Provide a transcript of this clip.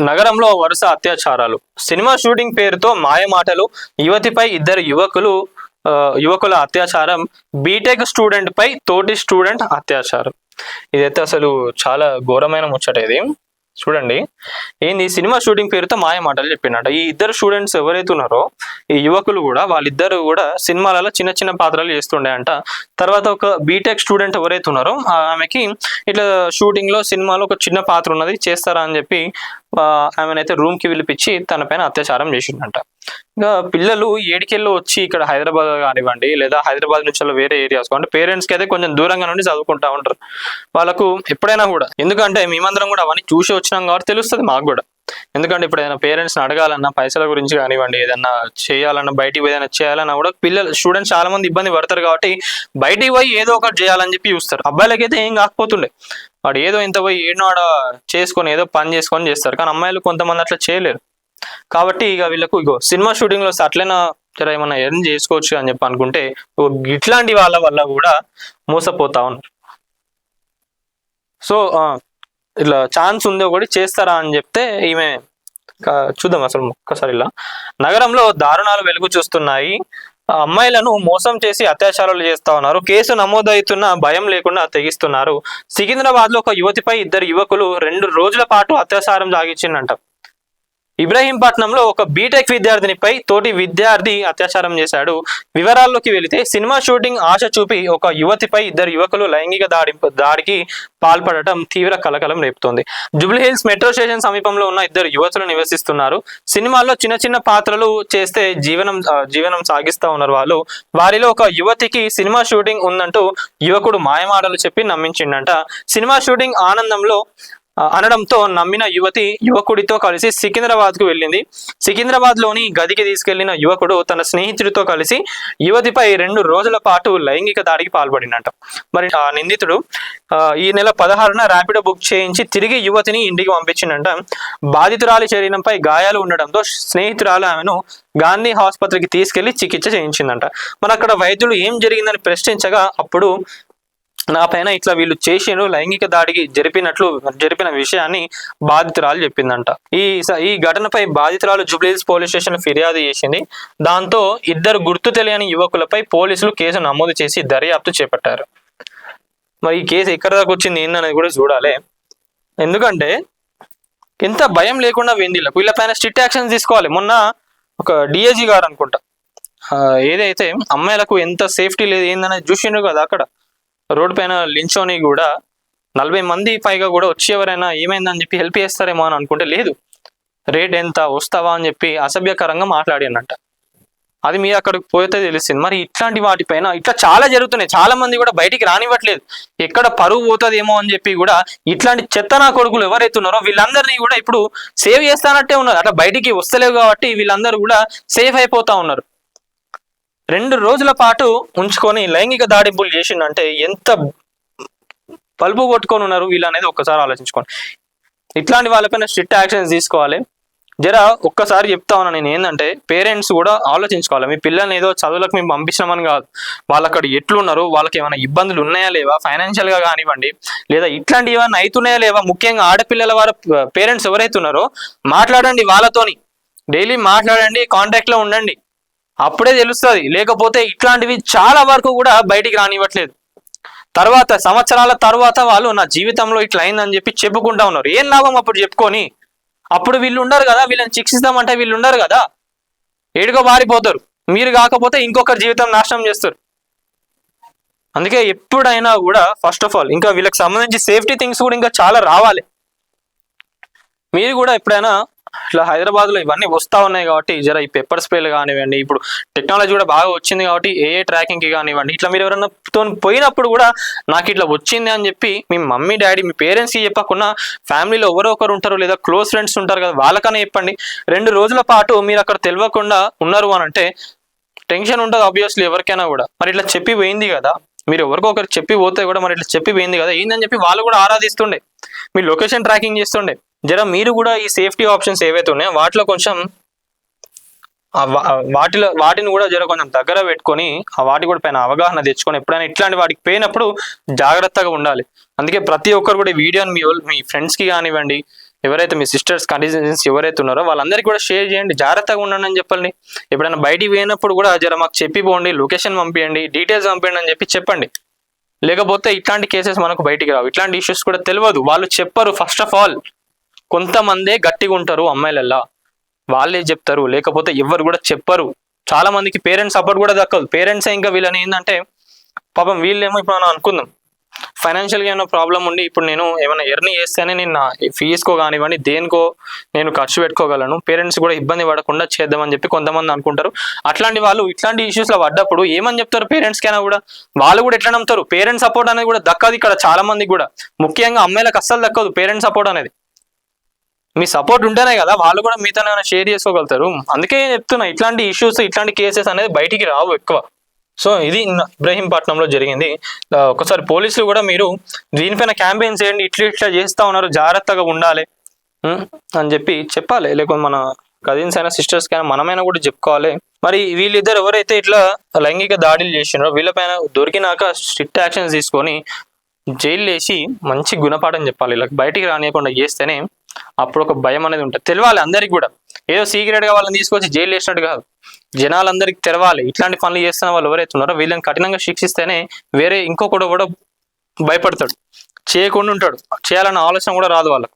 నగరంలో వరుస అత్యాచారాలు. సినిమా షూటింగ్ పేరుతో మాయమాటలు. యువతిపై ఇద్దరు యువకుల అత్యాచారం. బీటెక్ స్టూడెంట్ పై తోటి స్టూడెంట్ అత్యాచారం. ఇదైతే అసలు చాలా ఘోరమైన ముచ్చట. ఇది చూడండి, ఏంది సినిమా షూటింగ్ పేరుతో మాయ మాటలు చెప్పిండట. ఈ ఇద్దరు స్టూడెంట్స్ ఎవరైతే ఉన్నారో ఈ యువకులు కూడా, వాళ్ళిద్దరు కూడా సినిమాలలో చిన్న చిన్న పాత్రలు చేస్తుండే అంట. తర్వాత ఒక బీటెక్ స్టూడెంట్ ఎవరైతే ఉన్నారో ఆమెకి ఇట్లా షూటింగ్ లో సినిమాలో ఒక చిన్న పాత్ర ఉన్నది, చేస్తారా అని చెప్పి ఆమెనైతే రూమ్ కి పిలిపించి తన పైన అత్యాచారం చేసిండంట. ఇంకా పిల్లలు ఏడికెళ్ళి వచ్చి ఇక్కడ హైదరాబాద్ కానివ్వండి, లేదా హైదరాబాద్ నుంచి వేరే ఏరియాస్ అంటే పేరెంట్స్ కి అయితే కొంచెం దూరంగా నుండి చదువుకుంటా ఉంటారు. వాళ్ళకు ఎప్పుడైనా కూడా, ఎందుకంటే మేమందరం కూడా అవన్నీ చూసి వచ్చినాం కాబట్టి తెలుస్తుంది మాకు కూడా. ఎందుకంటే ఇప్పుడు ఏదైనా పేరెంట్స్ని అడగాలన్నా, పైసల గురించి కానివ్వండి, ఏదన్నా చేయాలన్నా, బయటికి ఏదైనా చేయాలన్నా కూడా స్టూడెంట్స్ చాలా మంది ఇబ్బంది పడతారు కాబట్టి బయటికి పోయి ఏదో ఒకటి చేయాలని చెప్పి చూస్తారు. అబ్బాయిలకైతే ఏం కాకపోతుండే, వాడు ఏదో ఇంత పోయి ఏడో చేసుకొని ఏదో పని చేసుకొని చేస్తారు. కానీ అమ్మాయిలు కొంతమంది అట్లా చేయలేరు. కాబట్టి ఇక వీళ్ళకు సినిమా షూటింగ్ లో అట్లైనా ఏమన్నా ఎర్న్ చేసుకోవచ్చు అని చెప్పి అనుకుంటే ఇట్లాంటి వాళ్ళ వల్ల కూడా మోసపోతా ఉన్నారు. సో ఇట్లా ఛాన్స్ ఉంది ఒకటి చేస్తారా అని చెప్తే ఈమె చూద్దాం అసలు ఒక్కసారి. ఇలా నగరంలో దారుణాలు వెలుగు చూస్తున్నాయి. అమ్మాయిలను మోసం చేసి అత్యాచారాలు చేస్తా ఉన్నారు. కేసు నమోదవుతున్న భయం లేకుండా తెగిస్తున్నారు. సికింద్రాబాద్ లో ఒక యువతిపై ఇద్దరు యువకులు 2 రోజుల పాటు అత్యాచారం సాగించిందంట. ఇబ్రహీంపట్నంలో ఒక బీటెక్ విద్యార్థినిపై తోటి విద్యార్థి అత్యాచారం చేశాడు. వివరాల్లోకి వెళితే సినిమా షూటింగ్ ఆశ చూపి ఒక యువతిపై ఇద్దరు యువకులు లైంగిక దాడికి పాల్పడటం తీవ్ర కలకలం రేపుతోంది. జూబ్లీహిల్స్ మెట్రో స్టేషన్ సమీపంలో ఉన్న ఇద్దరు యువతులు నివసిస్తున్నారు. సినిమాల్లో చిన్న చిన్న పాత్రలు చేస్తే జీవనం సాగిస్తా ఉన్నారు వాళ్ళు. వారిలో ఒక యువతికి సినిమా షూటింగ్ ఉందంటూ యువకుడు మాయమాటలు చెప్పి నమ్మించిండంట. సినిమా షూటింగ్ ఆనందంలో అనడంతో నమ్మిన యువతి యువకుడితో కలిసి సికింద్రాబాద్ కు వెళ్ళింది. సికింద్రాబాద్ లోని గదికి తీసుకెళ్లిన యువకుడు తన స్నేహితుడితో కలిసి యువతిపై 2 రోజుల పాటు లైంగిక దాడికి పాల్పడినట్ట. మరి ఆ నిందితుడు ఈ నెల 16న ర్యాపిడో బుక్ చేయించి తిరిగి యువతిని ఇంటికి పంపించిందంట. బాధితురాలి శరీరంపై గాయాలు ఉండడంతో స్నేహితురాలు ఆమెను గాంధీ ఆసుపత్రికి తీసుకెళ్లి చికిత్స చేయించిందంట. మరి అక్కడ వైద్యులు ఏం జరిగిందని ప్రశ్నించగా, అప్పుడు నా పైన ఇట్లా వీళ్ళు చేసిండ్రు, లైంగిక దాడికి జరిపిన విషయాన్ని బాధితురాలు చెప్పిందంట. ఈ ఘటనపై బాధితురాలు జూబ్లీహిల్స్ పోలీస్ స్టేషన్ ఫిర్యాదు చేసింది. దాంతో ఇద్దరు గుర్తు తెలియని యువకులపై పోలీసులు కేసు నమోదు చేసి దర్యాప్తు చేపట్టారు. మరి ఈ కేసు ఎక్కడ దాకా వచ్చింది ఏందనేది కూడా చూడాలి. ఎందుకంటే ఎంత భయం లేకుండా వీళ్ళ పైన స్ట్రిక్ట్ యాక్షన్ తీసుకోవాలి. మొన్న ఒక డిఐజీ గారు అనుకుంటా ఏదైతే అమ్మాయిలకు ఎంత సేఫ్టీ లేదు ఏందనేది చూసిండ్రు కదా, అక్కడ రోడ్డు పైన లించోని కూడా 40 మంది పైగా కూడా వచ్చి ఎవరైనా ఏమైందని చెప్పి హెల్ప్ చేస్తారేమో అని అనుకుంటే లేదు, రేట్ ఎంత వస్తావా అని చెప్పి అసభ్యకరంగా మాట్లాడినట్ట. అది మీరు అక్కడికి పోతే తెలిసింది. మరి ఇట్లాంటి వాటిపైన ఇట్లా చాలా జరుగుతున్నాయి. చాలా మంది కూడా బయటికి రానివ్వట్లేదు, ఎక్కడ పరువు పోతుందేమో అని చెప్పి కూడా ఇట్లాంటి చెత్తనా కొడుకులు ఎవరైతే ఉన్నారో వీళ్ళందరినీ కూడా ఇప్పుడు సేవ్ చేస్తానట్టే ఉన్నారు. అట్లా బయటికి వస్తలేవు కాబట్టి వీళ్ళందరూ కూడా సేఫ్ అయిపోతా ఉన్నారు. 2 రోజుల పాటు ఉంచుకొని లైంగిక దాడింపులు చేసిందంటే ఎంత పలుపు కొట్టుకొని ఉన్నారు వీళ్ళు అనేది ఒక్కసారి ఆలోచించుకోండి. ఇట్లాంటి వాళ్ళపైన స్ట్రిక్ట్ యాక్షన్స్ తీసుకోవాలి. ఒక్కసారి చెప్తా ఉన్నా నేను ఏంటంటే, పేరెంట్స్ కూడా ఆలోచించుకోవాలి. మీ పిల్లల్ని ఏదో చదువులకు మేము పంపించినామని కాదు, వాళ్ళు అక్కడ ఎట్లున్నారు, వాళ్ళకి ఏమైనా ఇబ్బందులు ఉన్నాయా లేవా, ఫైనాన్షియల్ గా కానివ్వండి, లేదా ఇట్లాంటి ఏమైనా అవుతున్నాయా లేవా, ముఖ్యంగా ఆడపిల్లల వారు పేరెంట్స్ ఎవరైతే ఉన్నారో మాట్లాడండి, వాళ్ళతోని డైలీ మాట్లాడండి, కాంటాక్ట్ లో ఉండండి, అప్పుడే తెలుస్తుంది. లేకపోతే ఇట్లాంటివి చాలా వరకు కూడా బయటికి రానివ్వట్లేదు. సంవత్సరాల తర్వాత వాళ్ళు నా జీవితంలో ఇట్లా అయిందని చెప్పి చెప్పుకుంటా ఉన్నారు. ఏం లాభం అప్పుడు చెప్పుకొని? అప్పుడు వీళ్ళు ఉండరు కదా, వీళ్ళని శిక్షిస్తామంటే వీళ్ళు ఉండరు కదా, ఏడుగో మారిపోతారు. మీరు కాకపోతే ఇంకొకరి జీవితం నాశనం చేస్తారు. అందుకే ఎప్పుడైనా కూడా ఫస్ట్ ఆఫ్ ఆల్ ఇంకా వీళ్ళకి సంబంధించి సేఫ్టీ థింగ్స్ కూడా ఇంకా చాలా రావాలి. మీరు కూడా ఎప్పుడైనా ఇట్లా హైదరాబాద్ లో ఇవన్నీ వస్తా ఉన్నాయి కాబట్టి ఈ పెప్పర్ స్ప్రేలు కానివ్వండి, ఇప్పుడు టెక్నాలజీ కూడా బాగా వచ్చింది కాబట్టి ఏ ట్రాకింగ్ కి కానివ్వండి, ఇట్లా మీరు ఎవరైనా పోయినప్పుడు కూడా నాకు ఇట్లా వచ్చింది అని చెప్పి మీ మమ్మీ డాడీ మీ పేరెంట్స్ కి చెప్పకుండా ఫ్యామిలీలో ఎవరో ఒకరు ఉంటారు లేదా క్లోజ్ ఫ్రెండ్స్ ఉంటారు కదా, వాళ్ళకనే చెప్పండి. 2 రోజుల పాటు మీరు అక్కడ తెలియకుండా ఉన్నారు అని అంటే టెన్షన్ ఉంటుంది ఆబ్వియస్లీ ఎవరికైనా కూడా. మరి ఇట్లా చెప్పి పోయింది కదా, మీరు ఎవరికొకరు చెప్పి పోతే కూడా మరి ఇట్లా చెప్పి పోయింది కదా ఏందని చెప్పి వాళ్ళు కూడా ఆరాధిస్తుండే, మీ లొకేషన్ ట్రాకింగ్ చేస్తుండే. మీరు కూడా ఈ సేఫ్టీ ఆప్షన్స్ ఏవైతే ఉన్నాయో వాటిలో కొంచెం వాటిని కూడా కొంచెం దగ్గర పెట్టుకొని వాటి కూడా పైన అవగాహన తెచ్చుకొని ఎప్పుడైనా ఇట్లాంటి వాటికి పోయినప్పుడు జాగ్రత్తగా ఉండాలి. అందుకే ప్రతి ఒక్కరు కూడా వీడియోని మీ ఫ్రెండ్స్ కి కానివ్వండి, ఎవరైతే మీ సిస్టర్స్ కండిషన్స్ ఎవరైతే ఉన్నారో వాళ్ళందరికీ కూడా షేర్ చేయండి, జాగ్రత్తగా ఉండండి అని చెప్పండి. ఎప్పుడైనా బయటికి పోయినప్పుడు కూడా జర మాకు చెప్పిపోండి, లొకేషన్ పంపించండి, డీటెయిల్స్ పంపించండి అని చెప్పండి. లేకపోతే ఇట్లాంటి కేసెస్ మనకు బయటికి రావు, ఇట్లాంటి ఇష్యూస్ కూడా తెలియదు, వాళ్ళు చెప్పరు. ఫస్ట్ ఆఫ్ ఆల్ కొంతమందే గట్టిగా ఉంటారు అమ్మాయిలల్లా, వాళ్ళే చెప్తారు, లేకపోతే ఎవరు కూడా చెప్పరు. చాలా మందికి పేరెంట్స్ సపోర్ట్ కూడా దక్కదు. పేరెంట్సే ఇంకా వీళ్ళని ఏంటంటే పాపం వీళ్ళేమో ఇప్పుడు మనం అనుకుందాం ఫైనాన్షియల్గా ఏమైనా ప్రాబ్లం ఉండి ఇప్పుడు నేను ఏమైనా ఎర్నీ చేస్తేనే నేను నా ఫీజుకో కానివ్వండి దేనికో నేను ఖర్చు పెట్టుకోగలను, పేరెంట్స్ కూడా ఇబ్బంది పడకుండా చేద్దామని చెప్పి కొంతమంది అనుకుంటారు. అట్లాంటి వాళ్ళు ఇట్లాంటి ఇష్యూస్లో పడ్డప్పుడు ఏమని చెప్తారు పేరెంట్స్కైనా కూడా, వాళ్ళు కూడా ఎట్లా నమ్ముతారు? పేరెంట్స్ సపోర్ట్ అనేది కూడా దక్కదు ఇక్కడ చాలా మందికి కూడా, ముఖ్యంగా అమ్మాయిలకు అస్సలు దక్కదు పేరెంట్స్ సపోర్ట్ అనేది. మీ సపోర్ట్ ఉంటేనే కదా వాళ్ళు కూడా మీతో ఏమైనా షేర్ చేసుకోగలుగుతారు. అందుకే చెప్తున్నా ఇట్లాంటి ఇష్యూస్ ఇట్లాంటి కేసెస్ అనేది బయటికి రావు ఎక్కువ. సో ఇది ఇబ్రహీంపట్నంలో జరిగింది. ఒకసారి పోలీసులు కూడా మీరు దీనిపైన క్యాంపెయిన్స్ చేయండి, ఇట్లా చేస్తా ఉన్నారు జాగ్రత్తగా ఉండాలి అని చెప్పాలి. లేకపోతే మన కజిన్స్ అయినా సిస్టర్స్ అయినా మనమైనా కూడా చెప్పుకోవాలి. మరి వీళ్ళిద్దరు ఎవరైతే ఇట్లా లైంగిక దాడులు చేసినారో వీళ్ళపైన దొరికినాక స్ట్రిక్ట్ యాక్షన్స్ తీసుకొని జైలు వేసి మంచి గుణపాఠం చెప్పాలి. ఇలా బయటికి రానియకుండా చేస్తేనే అప్పుడు ఒక భయం అనేది ఉంటుంది. తెలవాలి అందరికి కూడా, ఏదో సీక్రెట్ గా వాళ్ళని తీసుకొచ్చి జైలు వేసినట్టు కాదు, జనాలందరికి తెలవాలి. ఇట్లాంటి పనులు చేస్తున్న వాళ్ళు ఎవరైతే ఉన్నారో వీళ్ళని కఠినంగా శిక్షిస్తేనే వేరే ఇంకొకడు కూడా భయపడతాడు, చేయకుండా ఉంటాడు, చేయాలన్న ఆలోచన కూడా రాదు వాళ్ళకు.